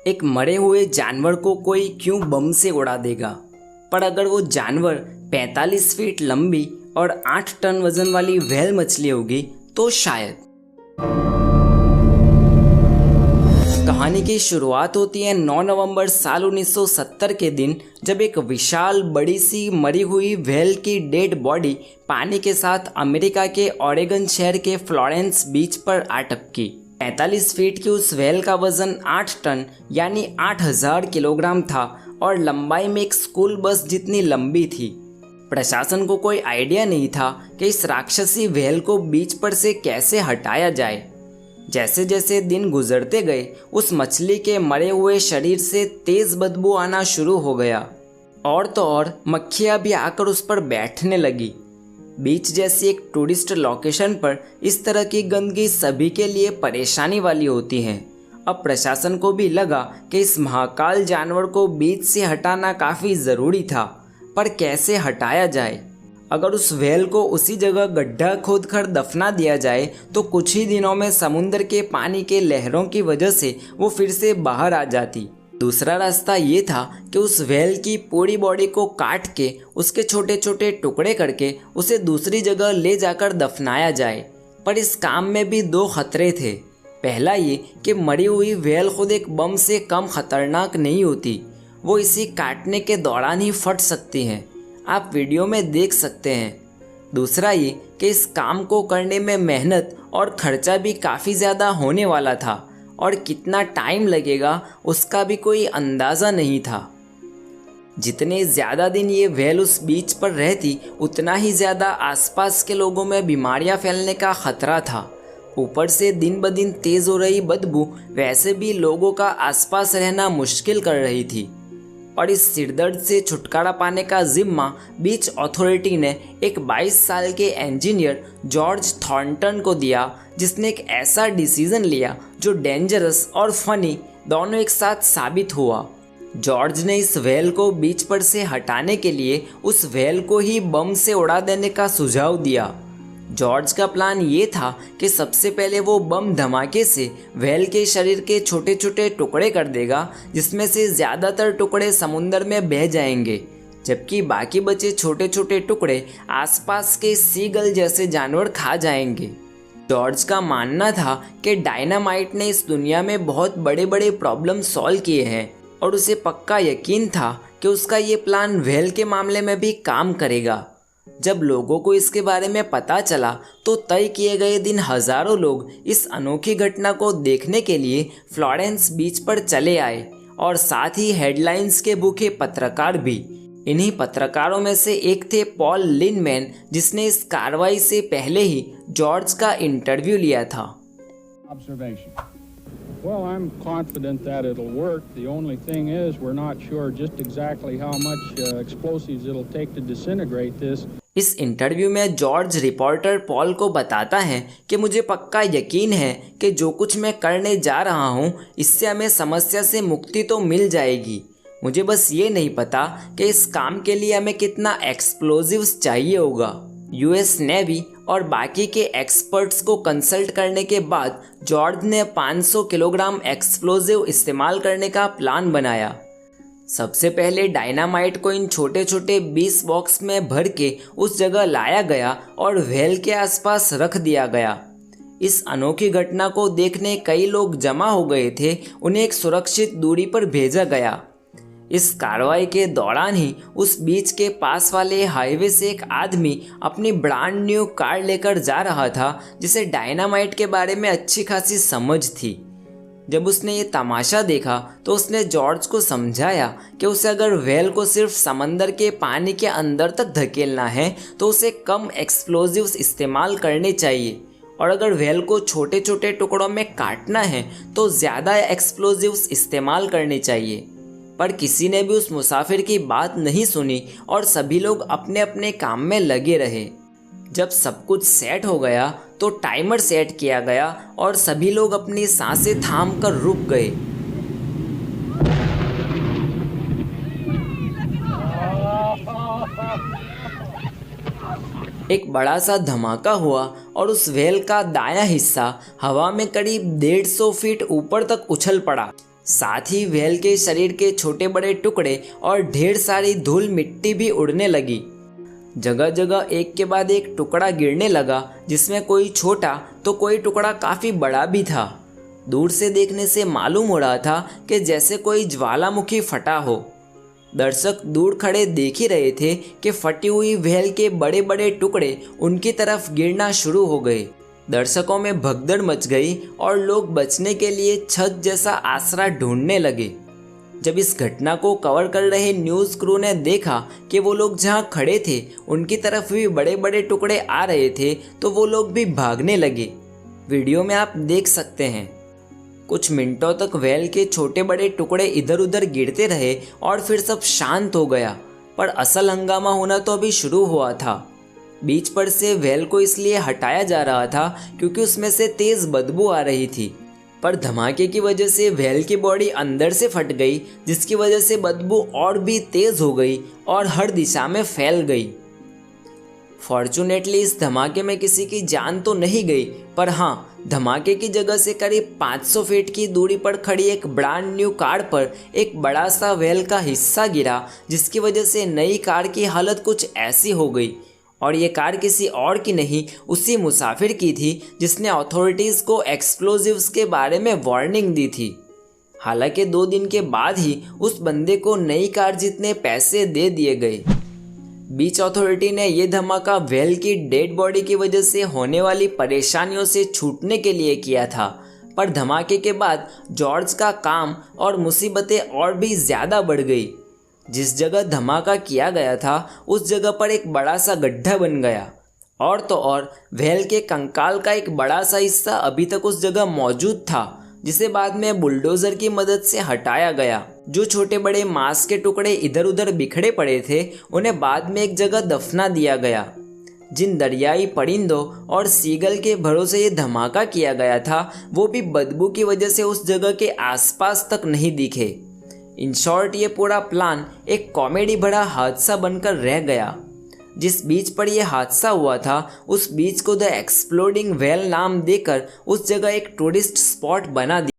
एक मरे हुए जानवर को कोई क्यों बम से उड़ा देगा, पर अगर वो जानवर 45 फीट लंबी और 8 टन वजन वाली व्हेल मछली होगी तो शायद। कहानी की शुरुआत होती है 9 नवंबर साल 1970 के दिन, जब एक विशाल बड़ी सी मरी हुई व्हेल की डेड बॉडी पानी के साथ अमेरिका के ओरेगन शहर के फ्लोरेंस बीच पर आ टपकी। 45 फीट की उस व्हेल का वजन 8 टन यानी 8000 किलोग्राम था और लंबाई में एक स्कूल बस जितनी लंबी थी। प्रशासन को कोई आइडिया नहीं था कि इस राक्षसी व्हेल को बीच पर से कैसे हटाया जाए। जैसे जैसे दिन गुजरते गए उस मछली के मरे हुए शरीर से तेज बदबू आना शुरू हो गया और तो और मक्खियाँ भी आकर उस पर बैठने लगी। बीच जैसी एक टूरिस्ट लोकेशन पर इस तरह की गंदगी सभी के लिए परेशानी वाली होती है। अब प्रशासन को भी लगा कि इस महाकाल जानवर को बीच से हटाना काफ़ी ज़रूरी था, पर कैसे हटाया जाए। अगर उस व्हेल को उसी जगह गड्ढा खोदकर दफना दिया जाए तो कुछ ही दिनों में समुद्र के पानी के लहरों की वजह से वो फिर से बाहर आ जाती। दूसरा रास्ता ये था कि उस व्हेल की पूरी बॉडी को काट के उसके छोटे छोटे टुकड़े करके उसे दूसरी जगह ले जाकर दफनाया जाए। पर इस काम में भी दो खतरे थे। पहला ये कि मरी हुई व्हेल खुद एक बम से कम खतरनाक नहीं होती, वो इसी काटने के दौरान ही फट सकती है, आप वीडियो में देख सकते हैं। दूसरा ये कि इस काम को करने में मेहनत और खर्चा भी काफ़ी ज़्यादा होने वाला था और कितना टाइम लगेगा उसका भी कोई अंदाज़ा नहीं था। जितने ज़्यादा दिन ये व्हेल उस बीच पर रहती उतना ही ज़्यादा आसपास के लोगों में बीमारियां फैलने का खतरा था। ऊपर से दिन ब दिन तेज़ हो रही बदबू वैसे भी लोगों का आसपास रहना मुश्किल कर रही थी और इस सिरदर्द से छुटकारा पाने का जिम्मा बीच अथॉरिटी ने एक 22 साल के इंजीनियर जॉर्ज थॉर्नटन को दिया, जिसने एक ऐसा डिसीजन लिया जो डेंजरस और फनी दोनों एक साथ साबित हुआ। जॉर्ज ने इस व्हेल को बीच पर से हटाने के लिए उस व्हेल को ही बम से उड़ा देने का सुझाव दिया। जॉर्ज का प्लान ये था कि सबसे पहले वो बम धमाके से व्हेल के शरीर के छोटे छोटे टुकड़े कर देगा, जिसमें से ज़्यादातर टुकड़े समुद्र में बह जाएंगे, जबकि बाकी बचे छोटे छोटे टुकड़े आसपास के सीगल जैसे जानवर खा जाएंगे। जॉर्ज का मानना था कि डायनामाइट ने इस दुनिया में बहुत बड़े बड़े प्रॉब्लम सॉल्व किए हैं और उसे पक्का यकीन था कि उसका ये प्लान व्हेल के मामले में भी काम करेगा। जब लोगों को इसके बारे में पता चला तो तय किए गए दिन हजारों लोग इस अनोखी घटना को देखने के लिए फ्लोरेंस बीच पर चले आए और साथ ही हेडलाइंस के भूखे पत्रकार भी। इन्हीं पत्रकारों में से एक थे पॉल लिनमैन, जिसने इस कार्रवाई से पहले ही जॉर्ज का इंटरव्यू लिया था। Well, I'm confident that it'll work. The only thing is we're not sure just exactly how much explosives it'll take to disintegrate this. इस इंटरव्यू में जॉर्ज रिपोर्टर पॉल को बताता है कि मुझे पक्का यकीन है कि जो कुछ मैं करने जा रहा हूँ इससे हमें समस्या से मुक्ति तो मिल जाएगी। मुझे बस ये नहीं पता कि इस काम के लिए हमें कितना एक्सप्लोजिव्स चाहिए होगा। यूएस नेवी और बाकी के एक्सपर्ट्स को कंसल्ट करने के बाद जॉर्ज ने 500 किलोग्राम एक्सप्लोजिव इस्तेमाल करने का प्लान बनाया। सबसे पहले डायनामाइट को इन छोटे छोटे 20 बॉक्स में भर के उस जगह लाया गया और व्हेल के आसपास रख दिया गया। इस अनोखी घटना को देखने कई लोग जमा हो गए थे, उन्हें एक सुरक्षित दूरी पर भेजा गया। इस कार्रवाई के दौरान ही उस बीच के पास वाले हाईवे से एक आदमी अपनी ब्रांड न्यू कार लेकर जा रहा था, जिसे डायनामाइट के बारे में अच्छी खासी समझ थी। जब उसने ये तमाशा देखा तो उसने जॉर्ज को समझाया कि उसे अगर व्हेल को सिर्फ समंदर के पानी के अंदर तक धकेलना है तो उसे कम एक्सप्लोजिव्स इस्तेमाल करने चाहिए, और अगर व्हेल को छोटे छोटे टुकड़ों में काटना है तो ज़्यादा एक्सप्लोजिव्स इस्तेमाल करने चाहिए। पर किसी ने भी उस मुसाफिर की बात नहीं सुनी और सभी लोग अपने अपने काम में लगे रहे। जब सब कुछ सेट हो गया तो टाइमर सेट किया गया और सभी लोग अपनी सांसें थाम कर रुक गए। एक बड़ा सा धमाका हुआ और उस व्हेल का दायां हिस्सा हवा में करीब 150 फीट ऊपर तक उछल पड़ा। साथ ही व्हेल के शरीर के छोटे बड़े टुकड़े और ढेर सारी धूल मिट्टी भी उड़ने लगी। जगह जगह एक के बाद एक टुकड़ा गिरने लगा, जिसमें कोई छोटा तो कोई टुकड़ा काफ़ी बड़ा भी था। दूर से देखने से मालूम हो रहा था कि जैसे कोई ज्वालामुखी फटा हो। दर्शक दूर खड़े देख ही रहे थे कि फटी हुई व्हेल के बड़े बड़े टुकड़े उनकी तरफ गिरना शुरू हो गए। दर्शकों में भगदड़ मच गई और लोग बचने के लिए छत जैसा आसरा ढूंढने लगे। जब इस घटना को कवर कर रहे न्यूज़ क्रू ने देखा कि वो लोग जहां खड़े थे उनकी तरफ भी बड़े बड़े टुकड़े आ रहे थे, तो वो लोग भी भागने लगे। वीडियो में आप देख सकते हैं। कुछ मिनटों तक व्हेल के छोटे बड़े टुकड़े इधर उधर गिरते रहे और फिर सब शांत हो गया, पर असल हंगामा होना तो अभी शुरू हुआ था। बीच पर से व्हेल को इसलिए हटाया जा रहा था क्योंकि उसमें से तेज़ बदबू आ रही थी, पर धमाके की वजह से व्हेल की बॉडी अंदर से फट गई, जिसकी वजह से बदबू और भी तेज़ हो गई और हर दिशा में फैल गई। फॉर्चुनेटली इस धमाके में किसी की जान तो नहीं गई, पर हाँ, धमाके की जगह से करीब 500 फीट की दूरी पर खड़ी एक ब्रांड न्यू कार पर एक बड़ा सा व्हेल का हिस्सा गिरा, जिसकी वजह से नई कार की हालत कुछ ऐसी हो गई। और ये कार किसी और की नहीं, उसी मुसाफिर की थी जिसने अथॉरिटीज़ को एक्सप्लोजिव्स के बारे में वार्निंग दी थी। हालांकि 2 दिन के बाद ही उस बंदे को नई कार जितने पैसे दे दिए गए। बीच अथॉरिटी ने यह धमाका व्हेल की डेड बॉडी की वजह से होने वाली परेशानियों से छूटने के लिए किया था, पर धमाके के बाद जॉर्ज का काम और मुसीबतें और भी ज़्यादा बढ़ गई। जिस जगह धमाका किया गया था उस जगह पर एक बड़ा सा गड्ढा बन गया, और तो और व्हेल के कंकाल का एक बड़ा सा हिस्सा अभी तक उस जगह मौजूद था, जिसे बाद में बुलडोज़र की मदद से हटाया गया। जो छोटे बड़े मांस के टुकड़े इधर उधर बिखरे पड़े थे उन्हें बाद में एक जगह दफना दिया गया। जिन दरियाई परिंदों और सीगल के भरोसे ये धमाका किया गया था वो भी बदबू की वजह से उस जगह के आसपास तक नहीं दिखे। इन शॉर्ट, ये पूरा प्लान एक कॉमेडी भरा हादसा बनकर रह गया। जिस बीच पर यह हादसा हुआ था उस बीच को द एक्सप्लोडिंग व्हेल नाम देकर उस जगह एक टूरिस्ट स्पॉट बना दिया।